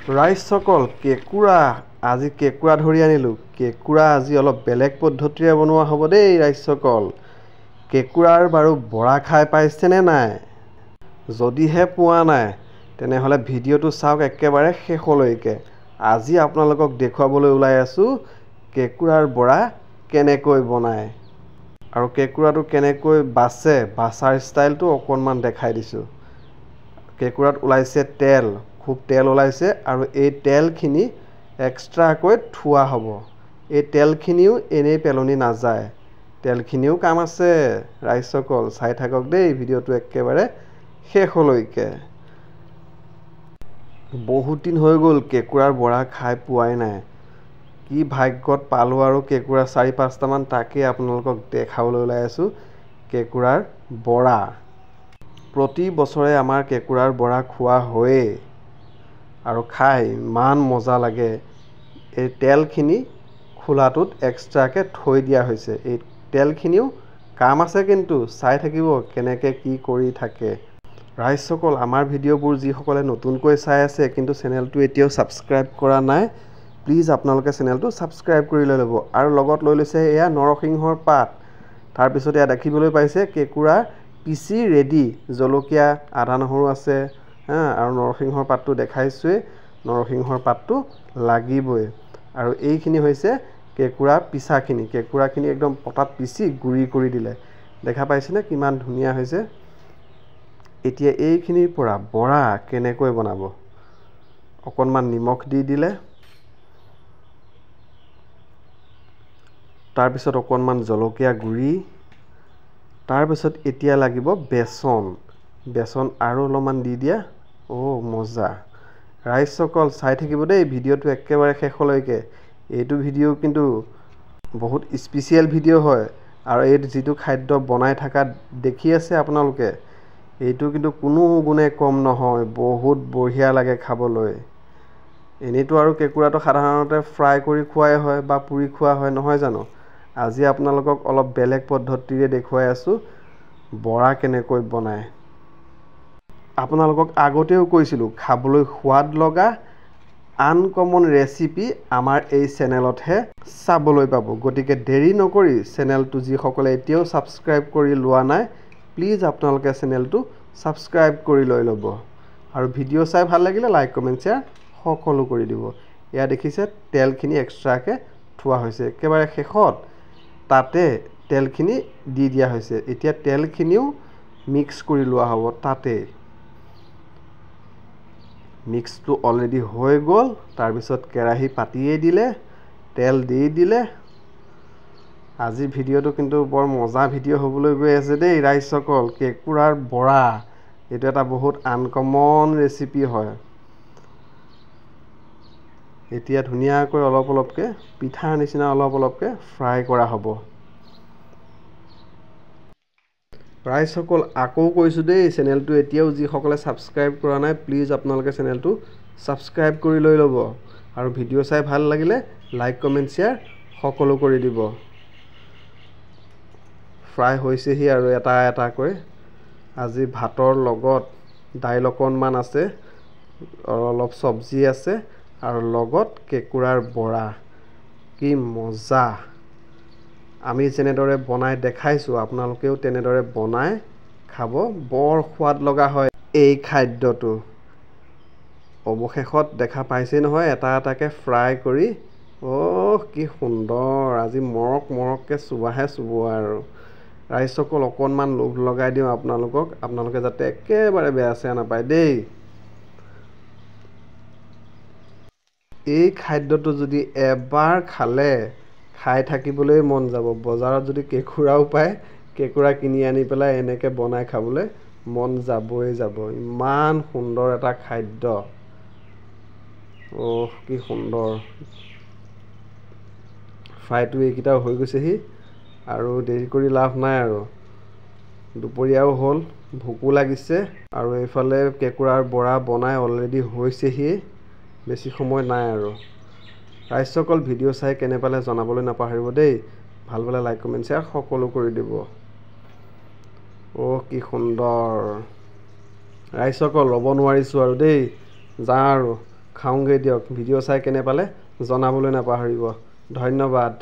ৰাইজসকল কেঁকুৰা আজি কেঁকুৰা ধৰি আনিলোঁ। কেঁকুৰা আজি অলপ বেলেগ পদ্ধতিৰে বনোৱা হ'ব দেই ৰাইজসকল। কেঁকুৰাৰ বাৰু বৰা খাই পাইছেনে নাই? যদিহে পোৱা নাই তেনেহ'লে ভিডিঅ'টো চাওক একেবাৰে শেষলৈকে। আজি আপোনালোকক দেখুৱাবলৈ ওলাই আছোঁ কেঁকুৰাৰ বৰা কেনেকৈ বনায় আৰু কেঁকুৰাটো কেনেকৈ বাচাৰ ষ্টাইলটো অকণমান দেখাই দিছোঁ। কেঁকুৰাত ওলাইছে তেল, খুব তেল ওলাইছে আৰু এই তেলখিনি এক্সট্ৰাকৈ থোৱা হ'ব। এই তেলখিনিও এনেই পেলনি নাযায়, তেলখিনিও কাম আছে। ৰাইজসকল চাই থাকক দেই ভিডিঅ'টো একেবাৰে শেষলৈকে। বহুত দিন হৈ গ'ল কেঁকুৰাৰ বৰা খাই পোৱাই নাই। কি ভাগ্যত পালোঁ আৰু কেঁকুৰা 4-5টামান, তাকেই আপোনালোকক দেখাবলৈ ওলাই আছোঁ কেঁকুৰাৰ বৰা। প্ৰতি বছৰে আমাৰ কেঁকুৰাৰ বৰা খোৱা হয়েই আৰু খাই ইমান মজা লাগে। এই তেলখিনি খোলাটোত এক্সট্ৰাকৈ থৈ দিয়া হৈছে। এই তেলখিনিও কাম আছে, কিন্তু চাই থাকিব কেনেকৈ কি কৰি থাকে। ৰাইজসকল আমাৰ ভিডিঅ'বোৰ যিসকলে নতুনকৈ চাই আছে কিন্তু চেনেলটো এতিয়াও ছাবস্ক্ৰাইব কৰা নাই, প্লিজ আপোনালোকে চেনেলটো ছাবস্ক্ৰাইব কৰি লৈ ল'ব। আৰু লগত লৈ লৈছে এয়া নৰসিংহৰ পাত। তাৰপিছত এয়া দেখিবলৈ পাইছে কেঁকুৰা পিচি ৰেডি, জলকীয়া আদা নহৰু আছে আৰু নৰসিংহৰ পাতটো দেখাইছোৱেই। নৰসিংহৰ পাতটো লাগিবই। আৰু এইখিনি হৈছে কেঁকুৰা পিচাখিনি। কেঁকুৰাখিনি একদম পটাত পিচি গুড়ি কৰি দিলে। দেখা পাইছেনে কিমান ধুনীয়া হৈছে? এতিয়া এইখিনিৰ পৰা বৰা কেনেকৈ বনাব? অকণমান নিমখ দি দিলে, তাৰপিছত অকণমান জলকীয়া গুড়ি, তাৰপিছত এতিয়া লাগিব বেচন আৰু অলপমান দি দিয়া। মজা। ৰাইজসকল চাই থাকিব দেই ভিডিঅ'টো একেবাৰে শেষলৈকে। এইটো ভিডিঅ' কিন্তু বহুত স্পেচিয়েল ভিডিঅ' হয় আৰু এই যিটো খাদ্য বনাই থকা দেখি আছে আপোনালোকে, এইটো কিন্তু কোনো গুণে কম নহয়, বহুত বঢ়িয়া লাগে খাবলৈ। এনেইতো আৰু কেঁকুৰাটো সাধাৰণতে ফ্ৰাই কৰি খোৱাই হয় বা পুৰি খোৱা হয়, নহয় জানো? আজি আপোনালোকক অলপ বেলেগ পদ্ধতিৰে দেখুৱাই আছোঁ বৰা কেনেকৈ বনায়। আপোনালোকক আগতেও কৈছিলোঁ খাবলৈ সোৱাদ লগা আনকমন ৰেচিপি আমাৰ এই চেনেলতহে চাবলৈ পাব। গতিকে দেৰি নকৰি চেনেলটো যিসকলে এতিয়াও ছাবস্ক্ৰাইব কৰি লোৱা নাই, প্লিজ আপোনালোকে চেনেলটো ছাবস্ক্ৰাইব কৰি লৈ ল'ব। আৰু ভিডিঅ' চাই ভাল লাগিলে লাইক কমেণ্ট শ্বেয়াৰ সকলো কৰি দিব। এয়া দেখিছে তেলখিনি এক্সট্ৰাকৈ থোৱা হৈছে। একেবাৰে শেষত তাতে তেলখিনি দি দিয়া হৈছে। এতিয়া তেলখিনিও মিক্স কৰি লোৱা হ'ব তাতেই। মিক্সটো অলৰেডি হৈ গ'ল। তাৰপিছত কেৰাহী পাতিয়েই দিলে, তেল দি দিলে। আজি ভিডিঅ'টো কিন্তু বৰ মজা ভিডিঅ' হ'বলৈ গৈ আছে দেই ৰাইজসকল। কেঁকুৰাৰ বৰা এইটো এটা বহুত আনকমন ৰেচিপি হয়। এতিয়া ধুনীয়াকৈ অলপ অলপকৈ পিঠাৰ নিচিনা অলপ অলপকৈ ফ্ৰাই কৰা হ'ব। ৰাইজসকল আকৌ কৈছোঁ দেই, চেনেলটো এতিয়াও যিসকলে ছাবস্ক্ৰাইব কৰা নাই, প্লিজ আপোনালোকে চেনেলটো ছাবস্ক্ৰাইব কৰি লৈ ল'ব। আৰু ভিডিঅ' চাই ভাল লাগিলে লাইক কমেণ্ট শ্বেয়াৰ সকলো কৰি দিব। ফ্ৰাই হৈছেহি আৰু এটা এটাকৈ। আজি ভাতৰ লগত দাইল অকণমান আছে, অলপ চব্জি আছে আৰু লগত কেঁকুৰাৰ বৰা। কি মজা! আমি যেনেদৰে বনাই দেখাইছোঁ আপোনালোকেও তেনেদৰে বনাই খাব। বৰ সোৱাদ লগা হয় এই খাদ্যটো। অৱশেষত দেখা পাইছেই নহয় এটা এটাকৈ ফ্ৰাই কৰি। কি সুন্দৰ! আজি মৰক মৰককৈ চুবাহে চুবোৱা আৰু। ৰাইজসকল অকণমান লোভ লগাই দিওঁ আপোনালোকক, আপোনালোকে যাতে একেবাৰে বেয়া চেয়া নাপায় দেই। এই খাদ্যটো যদি এবাৰ খালে খাই থাকিবলৈ মন যাব। বজাৰত যদি কেঁকুৰাও পায়, কেঁকুৰা কিনি আনি পেলাই এনেকৈ বনাই খাবলৈ মন যাবই যাব। ইমান সুন্দৰ এটা খাদ্য। কি সুন্দৰ! ফ্ৰাইটো এইকেইটাও হৈ গৈছেহি আৰু দেৰি কৰি লাভ নাই আৰু। দুপৰীয়াও হ'ল, ভোকো লাগিছে আৰু এইফালে কেঁকুৰাৰ বৰা বনাই অলৰেডি হৈছেহি। বেছি সময় নাই আৰু। ৰাইজসকল ভিডিঅ' চাই কেনে পালে জনাবলৈ নাপাহৰিব দেই। ভাল পালে লাইক কমেণ্ট শ্বেয়াৰ সকলো কৰি দিব। কি সুন্দৰ! ৰাইজসকল ৰ'ব নোৱাৰিছোঁ আৰু দেই, যাওঁ আৰু। খাওঁগৈ দিয়ক ভিডিঅ' চাই কেনে পালে জনাবলৈ নাপাহৰিব ধন্যবাদ